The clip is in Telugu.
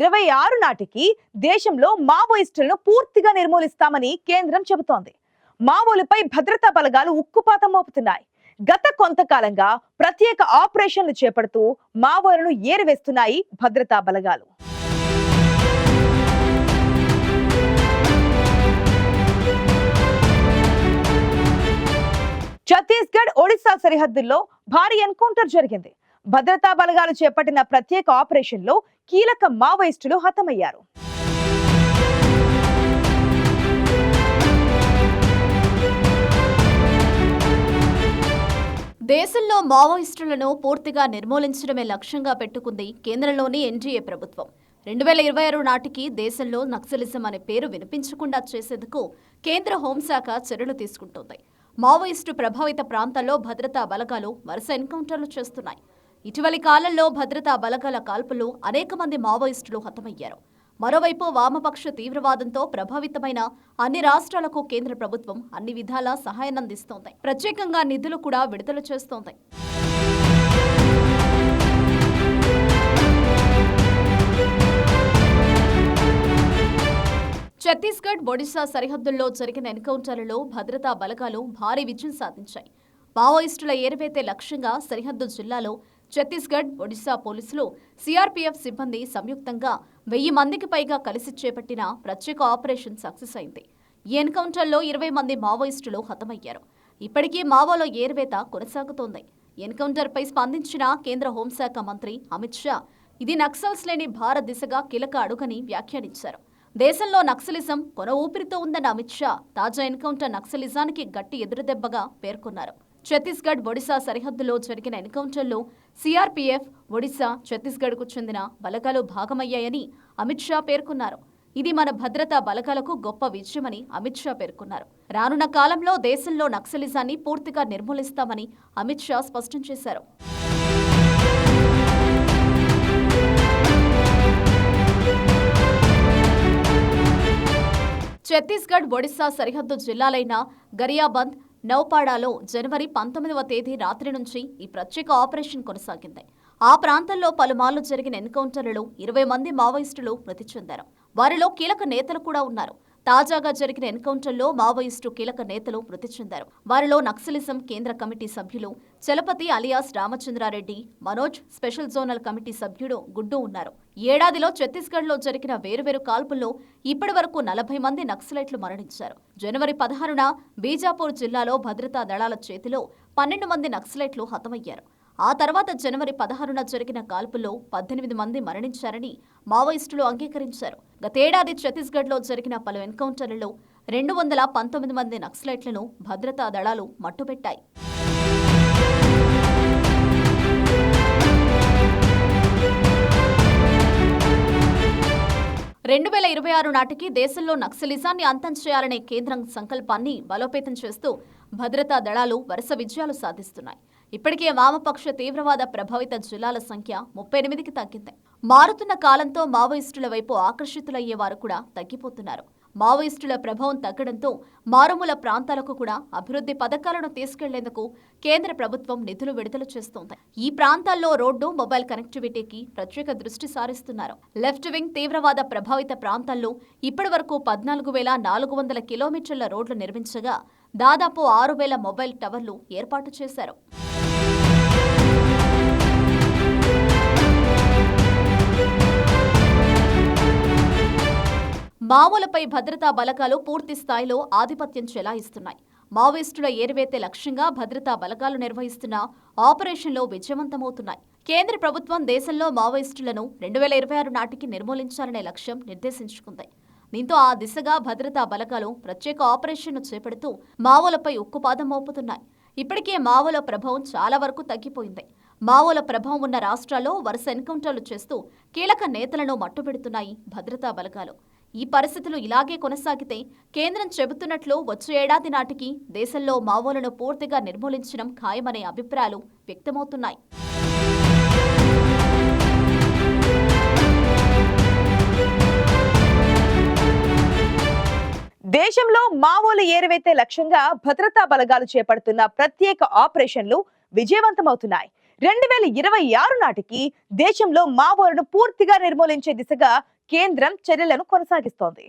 2026 నాటికి దేశంలో మావోయిస్టులను పూర్తిగా నిర్మూలిస్తామని కేంద్రం చెబుతోంది. మావోలపై భద్రతా బలగాలు ఉక్కుపాతం మోపుతున్నాయి. గత కొంతకాలంగా ప్రత్యేక ఆపరేషన్లు చేపడుతూ మావోలను ఏరివేస్తున్నాయి భద్రతా బలగాలు. ఛత్తీస్గఢ్, ఒడిశా సరిహద్దుల్లో భారీ ఎన్కౌంటర్ జరిగింది. భద్రతా బలగాలు చేపట్టిన ప్రత్యేక ఆపరేషన్లో కీలక మావోయిస్టులు హతమయ్యారు. దేశంలో మావోయిస్టులను పూర్తిగా నిర్మూలించడమే లక్ష్యంగా పెట్టుకుంది కేంద్రంలోని ఎన్డీఏ ప్రభుత్వం. 2026 నాటికి దేశంలో నక్సలిజం అనే పేరు వినిపించకుండా చేసేందుకు కేంద్ర హోంశాఖ చర్యలు తీసుకుంటోంది. మావోయిస్టు ప్రభావిత ప్రాంతాల్లో భద్రతా బలగాలు వరుస ఎన్కౌంటర్లు చేస్తున్నాయి. ఇటీవలి కాలంలో భద్రతా బలగాల కాల్పుల్లో అనేక మంది మావోయిస్టులు హతమయ్యారు. మరోవైపు వామపక్ష తీవ్రవాదంతో ప్రభావితమైన అన్ని రాష్ట్రాలకు కేంద్ర ప్రభుత్వం అన్ని విధాలా సహాయాన్నందిస్తోంది. ప్రత్యేకంగా నిధులు కూడా విడుదల చేస్తోంది. ఛత్తీస్గఢ్, ఒడిశా సరిహద్దుల్లో జరిగిన ఎన్కౌంటర్లలో భద్రతా బలగాలు భారీ విజయం సాధించాయి. మావోయిస్టుల ఏరివేతే లక్ష్యంగా సరిహద్దు జిల్లాలో ఛత్తీస్గఢ్, ఒడిశా పోలీసులు, సిఆర్పీఎఫ్ సిబ్బంది సంయుక్తంగా 1000 మందికి పైగా కలిసి చేపట్టిన ప్రత్యేక ఆపరేషన్ సక్సెస్ అయింది. ఈ ఎన్కౌంటర్లో 20 మంది మావోయిస్టులు హతమయ్యారు. ఇప్పటికీ మావోల ఏరివేత కొనసాగుతోంది. ఎన్కౌంటర్పై స్పందించిన కేంద్ర హోంశాఖ మంత్రి అమిత్ షా ఇది నక్సల్స్ లేని భారత్ దిశగా కీలక అడుగని వ్యాఖ్యానించారు. దేశంలో నక్సలిజం కొన ఊపిరితో ఉందన్న అమిత్ షా తాజా ఎన్కౌంటర్ నక్సలిజానికి గట్టి ఎదురుదెబ్బగా పేర్కొన్నారు. ఛత్తీస్గఢ్, ఒడిశా సరిహద్దులో జరిగిన ఎన్కౌంటర్లో సిఆర్పీఎఫ్, ఒడిశా, ఛత్తీస్గఢ్కు చెందిన బలగాలు భాగమయ్యాయని అమిత్ షా పేర్కొన్నారు. ఇది మన భద్రతా బలగాలకు గొప్ప విజయమని అమిత్ షా పేర్కొన్నారు. రానున్న కాలంలో దేశంలో నక్సలిజాన్ని పూర్తిగా నిర్మూలిస్తామని అమిత్ షా స్పష్టం చేశారు. ఛత్తీస్గఢ్, ఒడిశా సరిహద్దు జిల్లాలైన గరియాబంద్, నౌపాడాలో జనవరి 19వ తేదీ రాత్రి నుంచి ఈ ప్రత్యేక ఆపరేషన్ కొనసాగింది. ఆ ప్రాంతంలో పలుమార్లు జరిగిన ఎన్కౌంటర్లలో 20 మంది మావోయిస్టులు మృతి చెందారు. వారిలో కీలక నేతలు కూడా ఉన్నారు. తాజాగా జరిగిన ఎన్కౌంటర్లో మావోయిస్టు కీలక నేతలు మృతి చెందారు. వారిలో నక్సలిజం కేంద్ర కమిటీ సభ్యులు Chalapathi alias Ramachandra Reddy, Manoj special zonal committee సభ్యుడు గుడ్డు ఉన్నారు. ఏడాదిలో ఛత్తీస్గఢ్లో జరిగిన వేరువేరు కాల్పుల్లో ఇప్పటి వరకు 40 మంది నక్సలైట్లు మరణించారు. జనవరి 16న బీజాపూర్ జిల్లాలో భద్రతా దళాల చేతిలో 12 మంది నక్సలైట్లు హతమయ్యారు. ఆ తర్వాత జనవరి 16న జరిగిన కాల్పుల్లో 18 మంది మరణించారని మావోయిస్టులు అంగీకరించారు. గతేడాది ఛత్తీస్గఢ్లో జరిగిన పలు ఎన్కౌంటర్లలో 219 మంది నక్సలైట్లను భద్రతా దళాలు మట్టుబెట్టాయి. రెండు 2026 నాటికి దేశంలో నక్సలిజాన్ని అంతం చేయాలనే కేంద్రం సంకల్పాన్ని బలోపేతం చేస్తూ భద్రతా దళాలు వరుస విజయాలు సాధిస్తున్నాయి. ఇప్పటికే వామపక్ష తీవ్రవాద ప్రభావిత జిల్లాల సంఖ్య 38కి తగ్గింది. మారుతున్న కాలంతో మావోయిస్టుల వైపు ఆకర్షితులయ్యేవారు కూడా తగ్గిపోతున్నారు. మావోయిస్టుల ప్రభావం తగ్గడంతో మారుమూల ప్రాంతాలకు కూడా అభివృద్ధి పథకాలను తీసుకెళ్లేందుకు కేంద్ర ప్రభుత్వం నిధులు విడుదల చేస్తోంది. ఈ ప్రాంతాల్లో రోడ్డు, మొబైల్ కనెక్టివిటీకి ప్రత్యేక దృష్టి సారిస్తున్నారు. లెఫ్ట్ వింగ్ తీవ్రవాద ప్రభావిత ప్రాంతాల్లో ఇప్పటి వరకు 14,400 కిలోమీటర్ల రోడ్లు నిర్మించగా దాదాపు 6,000 మొబైల్ టవర్లు ఏర్పాటు చేశారు. మావోలపై భద్రతా బలగాలు పూర్తి స్థాయిలో ఆధిపత్యం చెలాయిస్తున్నాయి. మావోయిస్టుల ఏరివేతే లక్ష్యంగా భద్రతా బలగాలు నిర్వహిస్తున్న ఆపరేషన్లో విజయవంతమవుతున్నాయి. కేంద్ర ప్రభుత్వం దేశంలో మావోయిస్టులను 2026 నాటికి నిర్మూలించాలనే లక్ష్యం నిర్దేశించుకుంది. దీంతో ఆ దిశగా భద్రతా బలగాలు ప్రత్యేక ఆపరేషన్ను చేపడుతూ మావోలపై ఉక్కుపాదం మోపుతున్నాయి. ఇప్పటికే మావోల ప్రభావం చాలా వరకు తగ్గిపోయింది. మావోల ప్రభావం ఉన్న రాష్ట్రాల్లో వరుస ఎన్కౌంటర్లు చేస్తూ కీలక నేతలను మట్టుబెడుతున్నాయి భద్రతా బలగాలు. ఈ పరిస్థితులు ఇలాగే కొనసాగితే కేంద్రం చెబుతున్నట్లు వచ్చే ఏడాది నాటికి దేశంలో మావోలను పూర్తిగా నిర్మూలించడం ఖాయమనే అభిప్రాయాలు వ్యక్తమవుతున్నాయి. దేశంలో మావోల ఏరివేతే లక్ష్యంగా భద్రతా బలగాలు చేపడుతున్న ప్రత్యేక ఆపరేషన్లు విజయవంతమవుతున్నాయి. 2026 నాటికి దేశంలో మావోలను పూర్తిగా నిర్మూలించే దిశగా కేంద్రం చర్యలను కొనసాగిస్తోంది.